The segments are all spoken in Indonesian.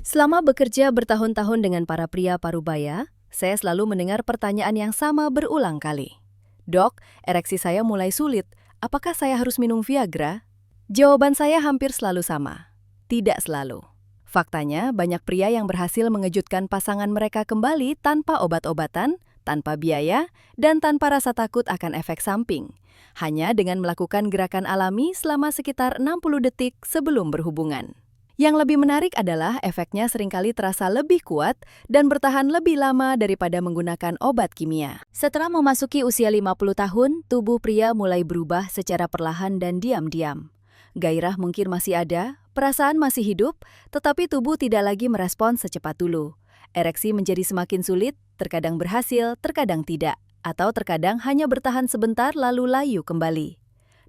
Selama bekerja bertahun-tahun dengan para pria parubaya, saya selalu mendengar pertanyaan yang sama berulang kali. Dok, ereksi saya mulai sulit. Apakah saya harus minum Viagra? Jawaban saya hampir selalu sama. Tidak selalu. Faktanya, banyak pria yang berhasil mengejutkan pasangan mereka kembali tanpa obat-obatan, tanpa biaya, dan tanpa rasa takut akan efek samping. Hanya dengan melakukan gerakan alami selama sekitar 60 detik sebelum berhubungan. Yang lebih menarik adalah efeknya seringkali terasa lebih kuat dan bertahan lebih lama daripada menggunakan obat kimia. Setelah memasuki usia 50 tahun, tubuh pria mulai berubah secara perlahan dan diam-diam. Gairah mungkin masih ada, perasaan masih hidup, tetapi tubuh tidak lagi merespons secepat dulu. Ereksi menjadi semakin sulit, terkadang berhasil, terkadang tidak, atau terkadang hanya bertahan sebentar lalu layu kembali.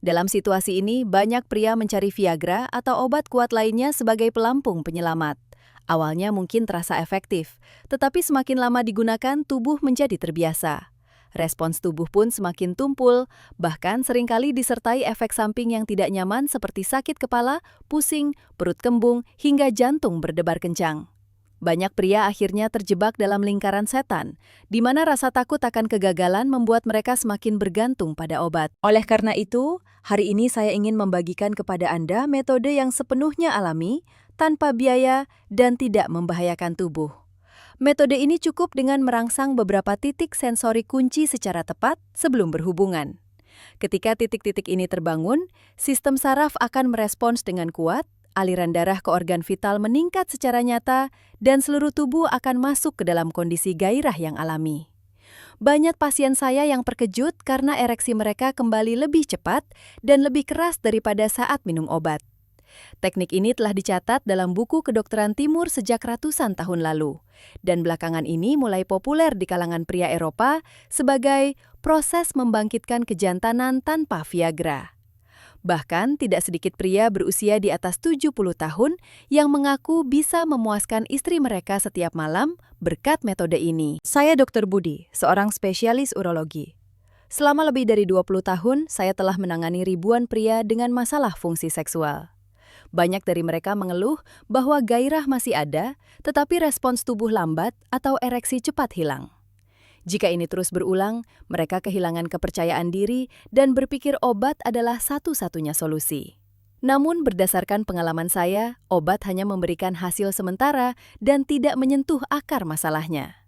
Dalam situasi ini, banyak pria mencari Viagra atau obat kuat lainnya sebagai pelampung penyelamat. Awalnya mungkin terasa efektif, tetapi semakin lama digunakan, tubuh menjadi terbiasa. Respons tubuh pun semakin tumpul, bahkan seringkali disertai efek samping yang tidak nyaman seperti sakit kepala, pusing, perut kembung, hingga jantung berdebar kencang. Banyak pria akhirnya terjebak dalam lingkaran setan, di mana rasa takut akan kegagalan membuat mereka semakin bergantung pada obat. Oleh karena itu, hari ini saya ingin membagikan kepada Anda metode yang sepenuhnya alami, tanpa biaya, dan tidak membahayakan tubuh. Metode ini cukup dengan merangsang beberapa titik sensori kunci secara tepat sebelum berhubungan. Ketika titik-titik ini terbangun, sistem saraf akan merespons dengan kuat, aliran darah ke organ vital meningkat secara nyata, dan seluruh tubuh akan masuk ke dalam kondisi gairah yang alami. Banyak pasien saya yang terkejut karena ereksi mereka kembali lebih cepat dan lebih keras daripada saat minum obat. Teknik ini telah dicatat dalam buku kedokteran timur sejak ratusan tahun lalu, dan belakangan ini mulai populer di kalangan pria Eropa sebagai proses membangkitkan kejantanan tanpa Viagra. Bahkan, tidak sedikit pria berusia di atas 70 tahun yang mengaku bisa memuaskan istri mereka setiap malam berkat metode ini. Saya Dr. Budi, seorang spesialis urologi. Selama lebih dari 20 tahun, saya telah menangani ribuan pria dengan masalah fungsi seksual. Banyak dari mereka mengeluh bahwa gairah masih ada, tetapi respons tubuh lambat atau ereksi cepat hilang. Jika ini terus berulang, mereka kehilangan kepercayaan diri dan berpikir obat adalah satu-satunya solusi. Namun berdasarkan pengalaman saya, obat hanya memberikan hasil sementara dan tidak menyentuh akar masalahnya.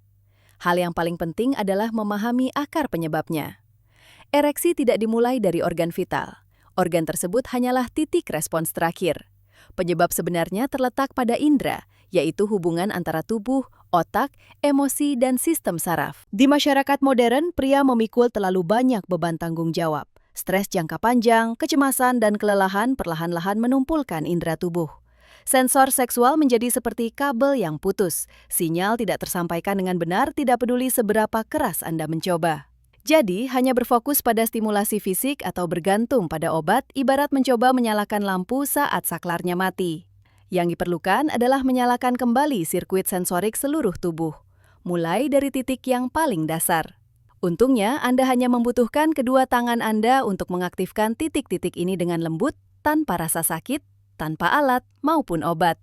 Hal yang paling penting adalah memahami akar penyebabnya. Ereksi tidak dimulai dari organ vital. Organ tersebut hanyalah titik respons terakhir. Penyebab sebenarnya terletak pada indera, yaitu hubungan antara tubuh, otak, emosi, dan sistem saraf. Di masyarakat modern, pria memikul terlalu banyak beban tanggung jawab. Stres jangka panjang, kecemasan, dan kelelahan perlahan-lahan menumpulkan indera tubuh. Sensor seksual menjadi seperti kabel yang putus. Sinyal tidak tersampaikan dengan benar, tidak peduli seberapa keras Anda mencoba. Jadi, hanya berfokus pada stimulasi fisik atau bergantung pada obat ibarat mencoba menyalakan lampu saat saklarnya mati. Yang diperlukan adalah menyalakan kembali sirkuit sensorik seluruh tubuh, mulai dari titik yang paling dasar. Untungnya, Anda hanya membutuhkan kedua tangan Anda untuk mengaktifkan titik-titik ini dengan lembut, tanpa rasa sakit, tanpa alat, maupun obat.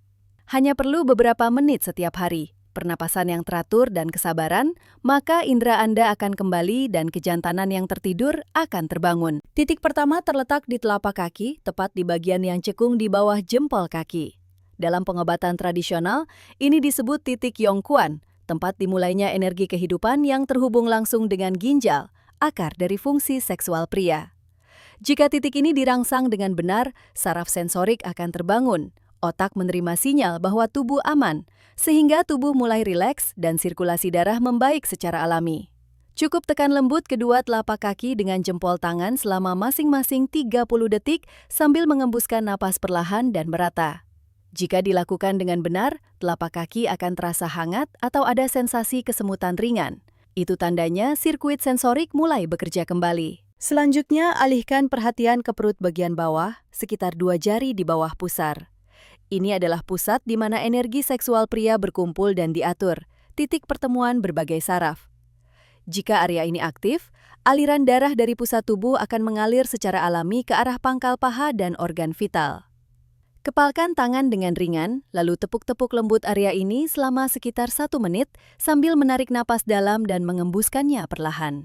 Hanya perlu beberapa menit setiap hari, pernapasan yang teratur dan kesabaran, maka indera Anda akan kembali dan kejantanan yang tertidur akan terbangun. Titik pertama terletak di telapak kaki, tepat di bagian yang cekung di bawah jempol kaki. Dalam pengobatan tradisional, ini disebut titik Yongquan, tempat dimulainya energi kehidupan yang terhubung langsung dengan ginjal, akar dari fungsi seksual pria. Jika titik ini dirangsang dengan benar, saraf sensorik akan terbangun. Otak menerima sinyal bahwa tubuh aman, sehingga tubuh mulai rileks dan sirkulasi darah membaik secara alami. Cukup tekan lembut kedua telapak kaki dengan jempol tangan selama masing-masing 30 detik sambil mengembuskan napas perlahan dan merata. Jika dilakukan dengan benar, telapak kaki akan terasa hangat atau ada sensasi kesemutan ringan. Itu tandanya sirkuit sensorik mulai bekerja kembali. Selanjutnya, alihkan perhatian ke perut bagian bawah, sekitar 2 jari di bawah pusar. Ini adalah pusat di mana energi seksual pria berkumpul dan diatur, titik pertemuan berbagai saraf. Jika area ini aktif, aliran darah dari pusat tubuh akan mengalir secara alami ke arah pangkal paha dan organ vital. Kepalkan tangan dengan ringan, lalu tepuk-tepuk lembut area ini selama sekitar 1 menit sambil menarik napas dalam dan mengembuskannya perlahan.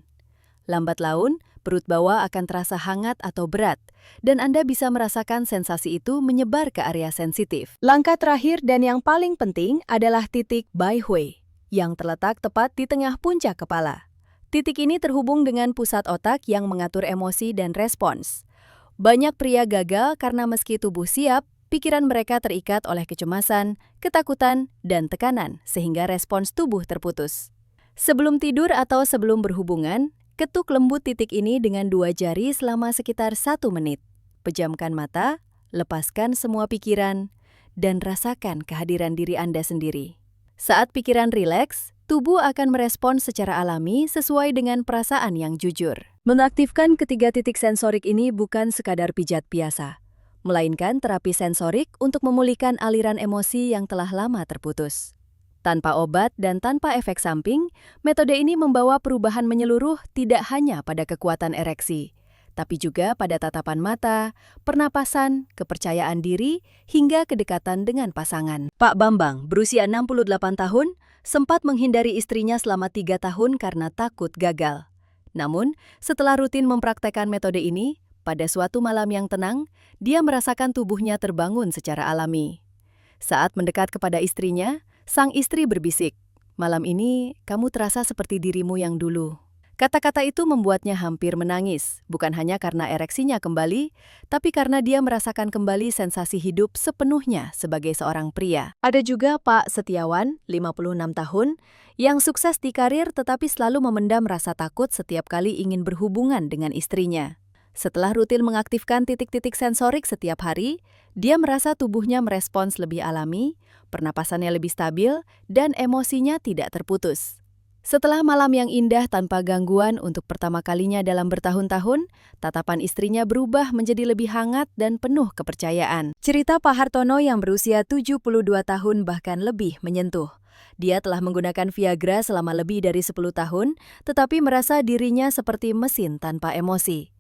Lambat laun, perut bawah akan terasa hangat atau berat, dan Anda bisa merasakan sensasi itu menyebar ke area sensitif. Langkah terakhir dan yang paling penting adalah titik Bai Hui, yang terletak tepat di tengah puncak kepala. Titik ini terhubung dengan pusat otak yang mengatur emosi dan respons. Banyak pria gagal karena meski tubuh siap, pikiran mereka terikat oleh kecemasan, ketakutan, dan tekanan, sehingga respons tubuh terputus. Sebelum tidur atau sebelum berhubungan, ketuk lembut titik ini dengan 2 jari selama sekitar 1 menit. Pejamkan mata, lepaskan semua pikiran, dan rasakan kehadiran diri Anda sendiri. Saat pikiran rileks, tubuh akan merespons secara alami sesuai dengan perasaan yang jujur. Mengaktifkan ketiga titik sensorik ini bukan sekadar pijat biasa, melainkan terapi sensorik untuk memulihkan aliran emosi yang telah lama terputus. Tanpa obat dan tanpa efek samping, metode ini membawa perubahan menyeluruh tidak hanya pada kekuatan ereksi, tapi juga pada tatapan mata, pernapasan, kepercayaan diri, hingga kedekatan dengan pasangan. Pak Bambang, berusia 68 tahun, sempat menghindari istrinya selama 3 tahun karena takut gagal. Namun, setelah rutin mempraktekkan metode ini, pada suatu malam yang tenang, dia merasakan tubuhnya terbangun secara alami. Saat mendekat kepada istrinya, sang istri berbisik, "Malam ini, kamu terasa seperti dirimu yang dulu." Kata-kata itu membuatnya hampir menangis, bukan hanya karena ereksinya kembali, tapi karena dia merasakan kembali sensasi hidup sepenuhnya sebagai seorang pria. Ada juga Pak Setiawan, 56 tahun, yang sukses di karir tetapi selalu memendam rasa takut setiap kali ingin berhubungan dengan istrinya. Setelah rutin mengaktifkan titik-titik sensorik setiap hari, dia merasa tubuhnya merespons lebih alami, pernapasannya lebih stabil, dan emosinya tidak terputus. Setelah malam yang indah tanpa gangguan untuk pertama kalinya dalam bertahun-tahun, tatapan istrinya berubah menjadi lebih hangat dan penuh kepercayaan. Cerita Pak Hartono yang berusia 72 tahun bahkan lebih menyentuh. Dia telah menggunakan Viagra selama lebih dari 10 tahun, tetapi merasa dirinya seperti mesin tanpa emosi.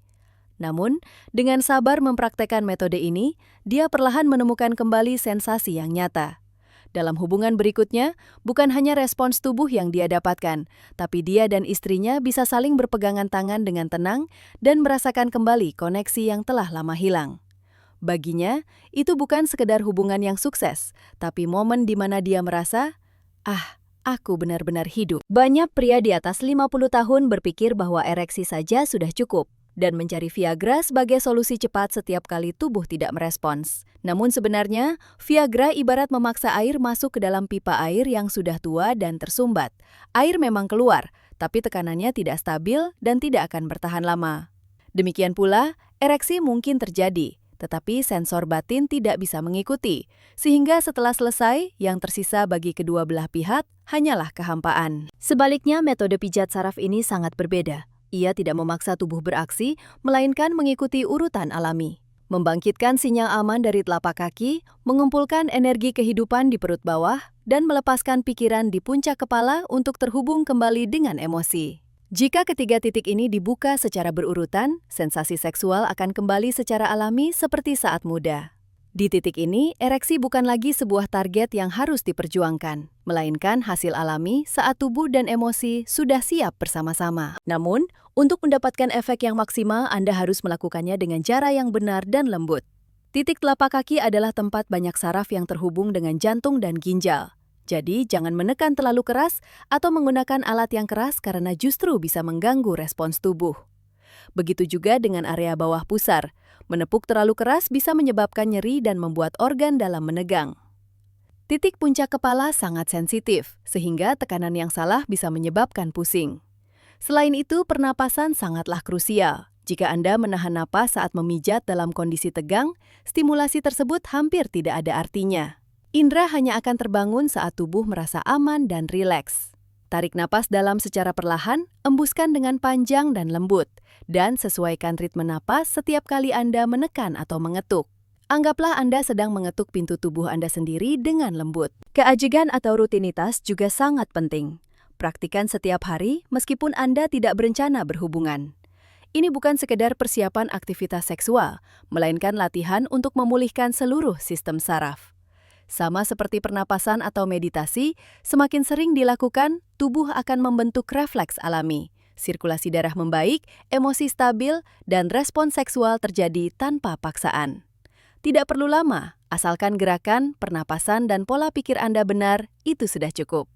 Namun, dengan sabar mempraktekkan metode ini, dia perlahan menemukan kembali sensasi yang nyata. Dalam hubungan berikutnya, bukan hanya respons tubuh yang dia dapatkan, tapi dia dan istrinya bisa saling berpegangan tangan dengan tenang dan merasakan kembali koneksi yang telah lama hilang. Baginya, itu bukan sekedar hubungan yang sukses, tapi momen di mana dia merasa, aku benar-benar hidup. Banyak pria di atas 50 tahun berpikir bahwa ereksi saja sudah cukup, dan mencari Viagra sebagai solusi cepat setiap kali tubuh tidak merespons. Namun sebenarnya, Viagra ibarat memaksa air masuk ke dalam pipa air yang sudah tua dan tersumbat. Air memang keluar, tapi tekanannya tidak stabil dan tidak akan bertahan lama. Demikian pula, ereksi mungkin terjadi, tetapi sensor batin tidak bisa mengikuti, sehingga setelah selesai, yang tersisa bagi kedua belah pihak hanyalah kehampaan. Sebaliknya, metode pijat saraf ini sangat berbeda. Ia tidak memaksa tubuh beraksi, melainkan mengikuti urutan alami. Membangkitkan sinyal aman dari telapak kaki, mengumpulkan energi kehidupan di perut bawah, dan melepaskan pikiran di puncak kepala untuk terhubung kembali dengan emosi. Jika ketiga titik ini dibuka secara berurutan, sensasi seksual akan kembali secara alami seperti saat muda. Di titik ini, ereksi bukan lagi sebuah target yang harus diperjuangkan, melainkan hasil alami saat tubuh dan emosi sudah siap bersama-sama. Namun, untuk mendapatkan efek yang maksimal, Anda harus melakukannya dengan cara yang benar dan lembut. Titik telapak kaki adalah tempat banyak saraf yang terhubung dengan jantung dan ginjal. Jadi, jangan menekan terlalu keras atau menggunakan alat yang keras karena justru bisa mengganggu respons tubuh. Begitu juga dengan area bawah pusar. Menepuk terlalu keras bisa menyebabkan nyeri dan membuat organ dalam menegang. Titik puncak kepala sangat sensitif, sehingga tekanan yang salah bisa menyebabkan pusing. Selain itu, pernapasan sangatlah krusial. Jika Anda menahan napas saat memijat dalam kondisi tegang, stimulasi tersebut hampir tidak ada artinya. Indera hanya akan terbangun saat tubuh merasa aman dan rileks. Tarik napas dalam secara perlahan, embuskan dengan panjang dan lembut, dan sesuaikan ritme napas setiap kali Anda menekan atau mengetuk. Anggaplah Anda sedang mengetuk pintu tubuh Anda sendiri dengan lembut. Keajegan atau rutinitas juga sangat penting. Praktikan setiap hari meskipun Anda tidak berencana berhubungan. Ini bukan sekedar persiapan aktivitas seksual, melainkan latihan untuk memulihkan seluruh sistem saraf. Sama seperti pernapasan atau meditasi, semakin sering dilakukan, tubuh akan membentuk refleks alami. Sirkulasi darah membaik, emosi stabil, dan respon seksual terjadi tanpa paksaan. Tidak perlu lama, asalkan gerakan, pernapasan, dan pola pikir Anda benar, itu sudah cukup.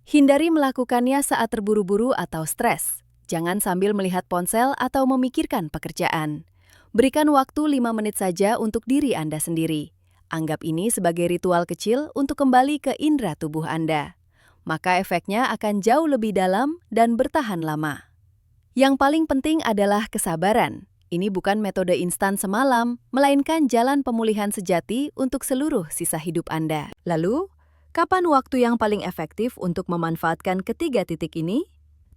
Hindari melakukannya saat terburu-buru atau stres. Jangan sambil melihat ponsel atau memikirkan pekerjaan. Berikan waktu 5 menit saja untuk diri Anda sendiri. Anggap ini sebagai ritual kecil untuk kembali ke indera tubuh Anda. Maka efeknya akan jauh lebih dalam dan bertahan lama. Yang paling penting adalah kesabaran. Ini bukan metode instan semalam, melainkan jalan pemulihan sejati untuk seluruh sisa hidup Anda. Lalu, kapan waktu yang paling efektif untuk memanfaatkan ketiga titik ini?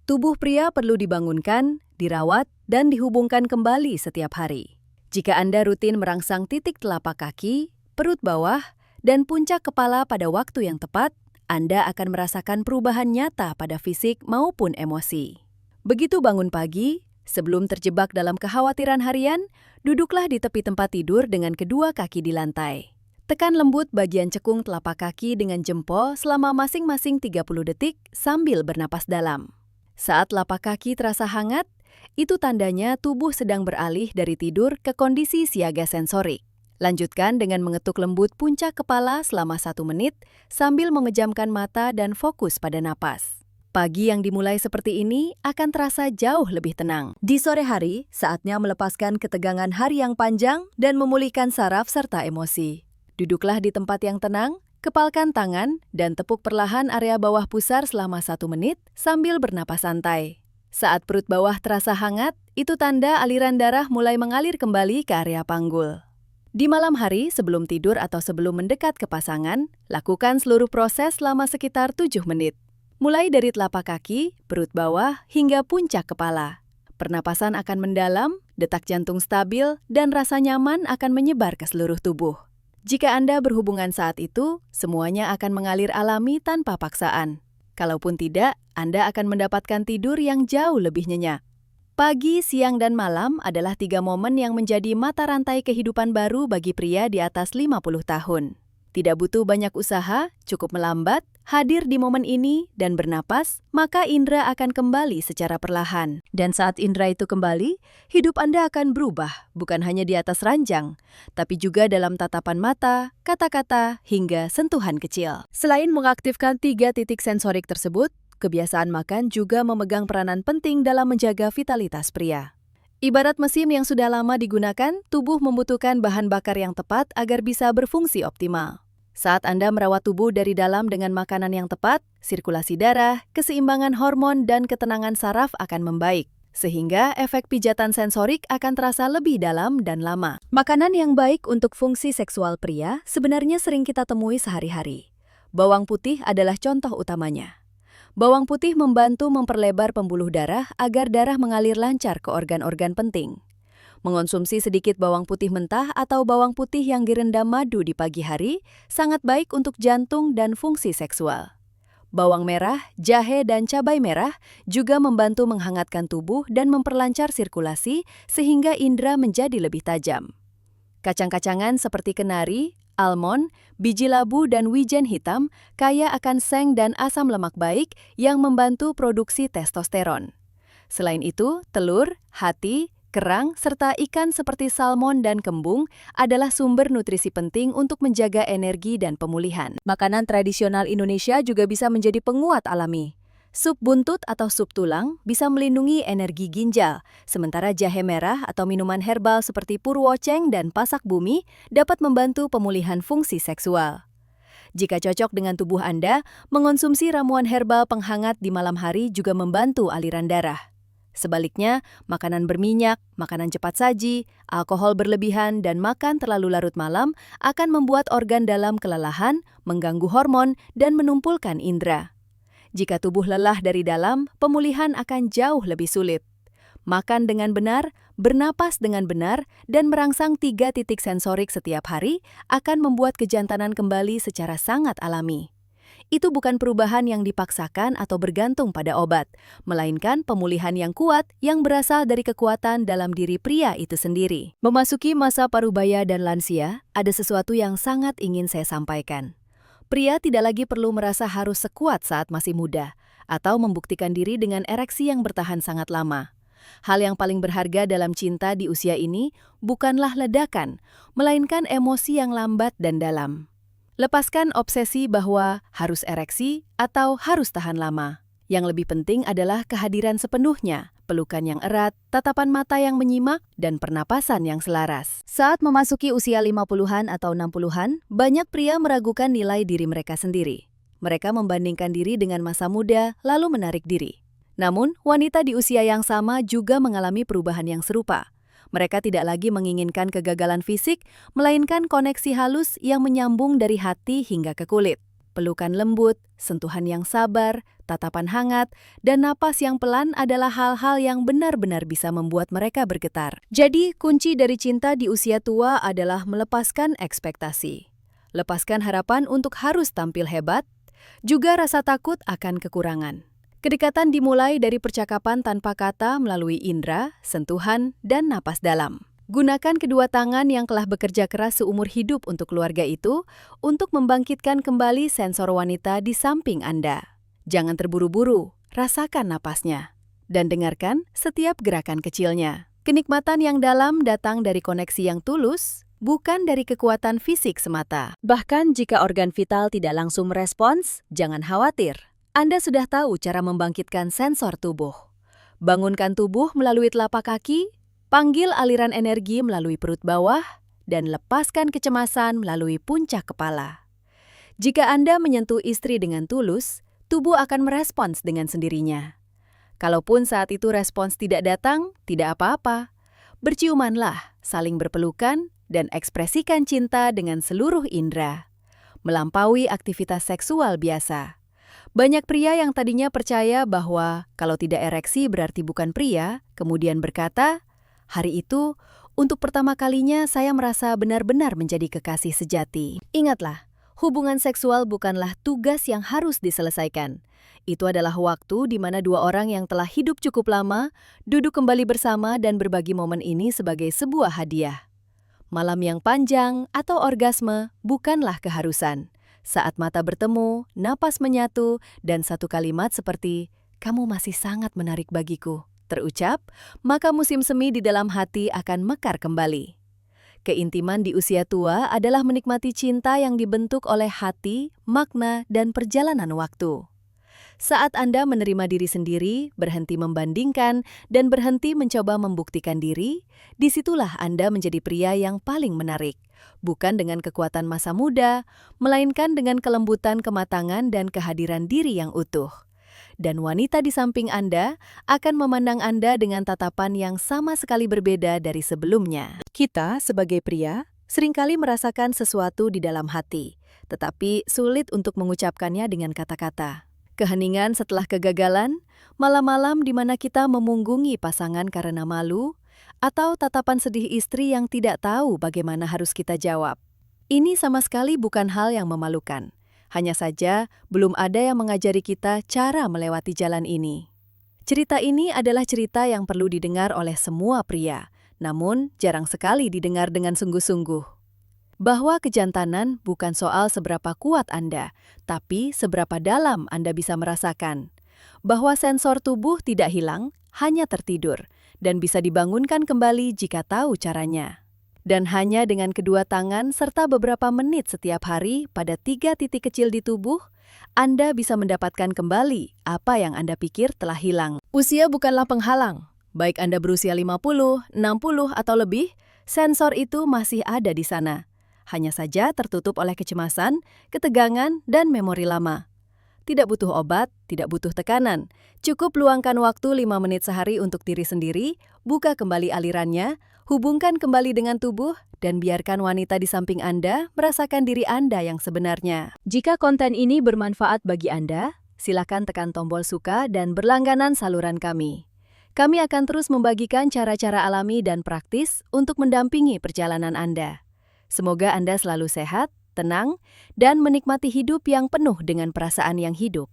Tubuh pria perlu dibangunkan, dirawat, dan dihubungkan kembali setiap hari. Jika Anda rutin merangsang titik telapak kaki, perut bawah, dan puncak kepala pada waktu yang tepat, Anda akan merasakan perubahan nyata pada fisik maupun emosi. Begitu bangun pagi, sebelum terjebak dalam kekhawatiran harian, duduklah di tepi tempat tidur dengan kedua kaki di lantai. Tekan lembut bagian cekung telapak kaki dengan jempol selama masing-masing 30 detik sambil bernapas dalam. Saat telapak kaki terasa hangat, itu tandanya tubuh sedang beralih dari tidur ke kondisi siaga sensorik. Lanjutkan dengan mengetuk lembut puncak kepala selama 1 menit sambil memejamkan mata dan fokus pada napas. Pagi yang dimulai seperti ini akan terasa jauh lebih tenang. Di sore hari, saatnya melepaskan ketegangan hari yang panjang dan memulihkan saraf serta emosi. Duduklah di tempat yang tenang, kepalkan tangan, dan tepuk perlahan area bawah pusar selama 1 menit sambil bernapas santai. Saat perut bawah terasa hangat, itu tanda aliran darah mulai mengalir kembali ke area panggul. Di malam hari, sebelum tidur atau sebelum mendekat ke pasangan, lakukan seluruh proses selama sekitar 7 menit. Mulai dari telapak kaki, perut bawah, hingga puncak kepala. Pernapasan akan mendalam, detak jantung stabil, dan rasa nyaman akan menyebar ke seluruh tubuh. Jika Anda berhubungan saat itu, semuanya akan mengalir alami tanpa paksaan. Kalaupun tidak, Anda akan mendapatkan tidur yang jauh lebih nyenyak. Pagi, siang, dan malam adalah 3 momen yang menjadi mata rantai kehidupan baru bagi pria di atas 50 tahun. Tidak butuh banyak usaha, cukup melambat, hadir di momen ini, dan bernapas, maka indera akan kembali secara perlahan. Dan saat indera itu kembali, hidup Anda akan berubah, bukan hanya di atas ranjang, tapi juga dalam tatapan mata, kata-kata, hingga sentuhan kecil. Selain mengaktifkan 3 titik sensorik tersebut, kebiasaan makan juga memegang peranan penting dalam menjaga vitalitas pria. Ibarat mesin yang sudah lama digunakan, tubuh membutuhkan bahan bakar yang tepat agar bisa berfungsi optimal. Saat Anda merawat tubuh dari dalam dengan makanan yang tepat, sirkulasi darah, keseimbangan hormon, dan ketenangan saraf akan membaik, sehingga efek pijatan sensorik akan terasa lebih dalam dan lama. Makanan yang baik untuk fungsi seksual pria sebenarnya sering kita temui sehari-hari. Bawang putih adalah contoh utamanya. Bawang putih membantu memperlebar pembuluh darah agar darah mengalir lancar ke organ-organ penting. Mengonsumsi sedikit bawang putih mentah atau bawang putih yang direndam madu di pagi hari sangat baik untuk jantung dan fungsi seksual. Bawang merah, jahe, dan cabai merah juga membantu menghangatkan tubuh dan memperlancar sirkulasi sehingga indera menjadi lebih tajam. Kacang-kacangan seperti kenari, almond, biji labu, dan wijen hitam kaya akan seng dan asam lemak baik yang membantu produksi testosteron. Selain itu, telur, hati, kerang, serta ikan seperti salmon dan kembung adalah sumber nutrisi penting untuk menjaga energi dan pemulihan. Makanan tradisional Indonesia juga bisa menjadi penguat alami. Sup buntut atau sup tulang bisa melindungi energi ginjal, sementara jahe merah atau minuman herbal seperti purwoceng dan pasak bumi dapat membantu pemulihan fungsi seksual. Jika cocok dengan tubuh Anda, mengonsumsi ramuan herbal penghangat di malam hari juga membantu aliran darah. Sebaliknya, makanan berminyak, makanan cepat saji, alkohol berlebihan, dan makan terlalu larut malam akan membuat organ dalam kelelahan, mengganggu hormon, dan menumpulkan indera. Jika tubuh lelah dari dalam, pemulihan akan jauh lebih sulit. Makan dengan benar, bernapas dengan benar, dan merangsang 3 titik sensorik setiap hari akan membuat kejantanan kembali secara sangat alami. Itu bukan perubahan yang dipaksakan atau bergantung pada obat, melainkan pemulihan yang kuat yang berasal dari kekuatan dalam diri pria itu sendiri. Memasuki masa parubaya dan lansia, ada sesuatu yang sangat ingin saya sampaikan. Pria tidak lagi perlu merasa harus sekuat saat masih muda, atau membuktikan diri dengan ereksi yang bertahan sangat lama. Hal yang paling berharga dalam cinta di usia ini bukanlah ledakan, melainkan emosi yang lambat dan dalam. Lepaskan obsesi bahwa harus ereksi atau harus tahan lama. Yang lebih penting adalah kehadiran sepenuhnya, pelukan yang erat, tatapan mata yang menyimak, dan pernapasan yang selaras. Saat memasuki usia 50-an atau 60-an, banyak pria meragukan nilai diri mereka sendiri. Mereka membandingkan diri dengan masa muda, lalu menarik diri. Namun, wanita di usia yang sama juga mengalami perubahan yang serupa. Mereka tidak lagi menginginkan kegagalan fisik, melainkan koneksi halus yang menyambung dari hati hingga ke kulit. Pelukan lembut, sentuhan yang sabar, tatapan hangat, dan napas yang pelan adalah hal-hal yang benar-benar bisa membuat mereka bergetar. Jadi, kunci dari cinta di usia tua adalah melepaskan ekspektasi. Lepaskan harapan untuk harus tampil hebat, juga rasa takut akan kekurangan. Kedekatan dimulai dari percakapan tanpa kata melalui indera, sentuhan, dan napas dalam. Gunakan kedua tangan yang telah bekerja keras seumur hidup untuk keluarga itu untuk membangkitkan kembali sensor wanita di samping Anda. Jangan terburu-buru, rasakan napasnya, dan dengarkan setiap gerakan kecilnya. Kenikmatan yang dalam datang dari koneksi yang tulus, bukan dari kekuatan fisik semata. Bahkan jika organ vital tidak langsung merespons, jangan khawatir. Anda sudah tahu cara membangkitkan sensor tubuh. Bangunkan tubuh melalui telapak kaki, panggil aliran energi melalui perut bawah, dan lepaskan kecemasan melalui puncak kepala. Jika Anda menyentuh istri dengan tulus, tubuh akan merespons dengan sendirinya. Kalaupun saat itu respons tidak datang, tidak apa-apa. Berciumanlah, saling berpelukan, dan ekspresikan cinta dengan seluruh indera. Melampaui aktivitas seksual biasa. Banyak pria yang tadinya percaya bahwa kalau tidak ereksi berarti bukan pria, kemudian berkata, "Hari itu, untuk pertama kalinya saya merasa benar-benar menjadi kekasih sejati." Ingatlah, hubungan seksual bukanlah tugas yang harus diselesaikan. Itu adalah waktu di mana dua orang yang telah hidup cukup lama, duduk kembali bersama dan berbagi momen ini sebagai sebuah hadiah. Malam yang panjang atau orgasme bukanlah keharusan. Saat mata bertemu, napas menyatu, dan satu kalimat seperti, "Kamu masih sangat menarik bagiku," terucap, maka musim semi di dalam hati akan mekar kembali. Keintiman di usia tua adalah menikmati cinta yang dibentuk oleh hati, makna, dan perjalanan waktu. Saat Anda menerima diri sendiri, berhenti membandingkan, dan berhenti mencoba membuktikan diri, disitulah Anda menjadi pria yang paling menarik. Bukan dengan kekuatan masa muda, melainkan dengan kelembutan kematangan dan kehadiran diri yang utuh. Dan wanita di samping Anda akan memandang Anda dengan tatapan yang sama sekali berbeda dari sebelumnya. Kita, sebagai pria, seringkali merasakan sesuatu di dalam hati, tetapi sulit untuk mengucapkannya dengan kata-kata. Keheningan setelah kegagalan, malam-malam di mana kita memunggungi pasangan karena malu, atau tatapan sedih istri yang tidak tahu bagaimana harus kita jawab. Ini sama sekali bukan hal yang memalukan. Hanya saja, belum ada yang mengajari kita cara melewati jalan ini. Cerita ini adalah cerita yang perlu didengar oleh semua pria, namun jarang sekali didengar dengan sungguh-sungguh. Bahwa kejantanan bukan soal seberapa kuat Anda, tapi seberapa dalam Anda bisa merasakan. Bahwa sensor tubuh tidak hilang, hanya tertidur, dan bisa dibangunkan kembali jika tahu caranya. Dan hanya dengan kedua tangan serta beberapa menit setiap hari pada 3 titik kecil di tubuh, Anda bisa mendapatkan kembali apa yang Anda pikir telah hilang. Usia bukanlah penghalang. Baik Anda berusia 50, 60, atau lebih, sensor itu masih ada di sana. Hanya saja tertutup oleh kecemasan, ketegangan, dan memori lama. Tidak butuh obat, tidak butuh tekanan. Cukup luangkan waktu 5 menit sehari untuk diri sendiri, buka kembali alirannya, hubungkan kembali dengan tubuh, dan biarkan wanita di samping Anda merasakan diri Anda yang sebenarnya. Jika konten ini bermanfaat bagi Anda, silakan tekan tombol suka dan berlangganan saluran kami. Kami akan terus membagikan cara-cara alami dan praktis untuk mendampingi perjalanan Anda. Semoga Anda selalu sehat, tenang, dan menikmati hidup yang penuh dengan perasaan yang hidup.